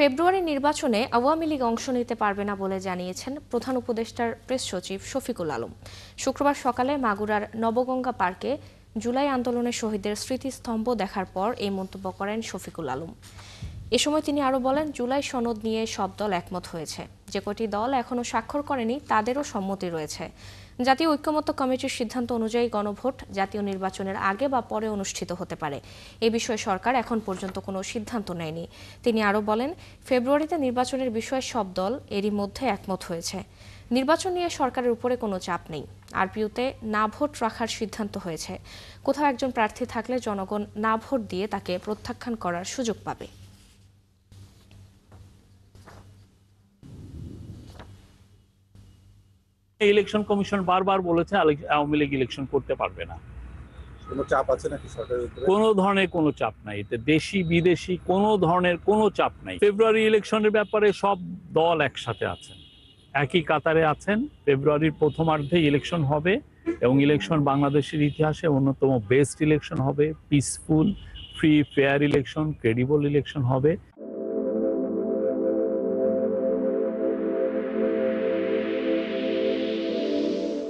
ফেব্রুয়ারি নির্বাচনে আওয়ামী লীগ অংশ নিতে পারবে না বলে জানিয়েছেন প্রধান উপদেষ্টার প্রেস সচিব শফিকুল আলম। শুক্রবার সকালে মাগুরার নবগঙ্গা পার্কে জুলাই আন্দোলনের শহীদদের স্মৃতিস্তম্ভ দেখার পর এই মন্তব্য করেন শফিকুল আলম। এ সময় তিনি আরও বলেন, জুলাই সনদ নিয়ে সব দল একমত হয়েছে। যে কটি দল এখনও স্বাক্ষর করেনি তাদেরও সম্মতি রয়েছে। জাতীয় ঐক্যমত্য কমিটির সিদ্ধান্ত অনুযায়ী গণভোট জাতীয় নির্বাচনের আগে বা পরে অনুষ্ঠিত হতে পারে। এ বিষয়ে সরকার এখন পর্যন্ত কোনো সিদ্ধান্ত নেয়নি। তিনি আরও বলেন, ফেব্রুয়ারিতে নির্বাচনের বিষয়ে সব দল এরই মধ্যে একমত হয়েছে। নির্বাচন নিয়ে সরকারের উপরে কোনো চাপ নেই। আরপিওতে না ভোট রাখার সিদ্ধান্ত হয়েছে। কোথাও একজন প্রার্থী থাকলে জনগণ না ভোট দিয়ে তাকে প্রত্যাখ্যান করার সুযোগ পাবে। ইলেকশন কমিশন বারবার বলেছে আওয়ামী লীগ ইলেকশন করতে পারবে না। কোনো চাপ আছে নাকি সরকারের উপরে? কোনো ধরনের কোনো চাপ নাই, এতে দেশি বিদেশি কোনো ধরনের কোনো চাপ নাই। ফেব্রুয়ারি ইলেকশনের ব্যাপারে সব দল একসাথে আছেন, একই কাতারে আছেন। ফেব্রুয়ারির প্রথমার্ধে ইলেকশন হবে এবং ইলেকশন বাংলাদেশের ইতিহাসে অন্যতম বেস্ট ইলেকশন হবে। Peaceful, free, fair election, credible election হবে।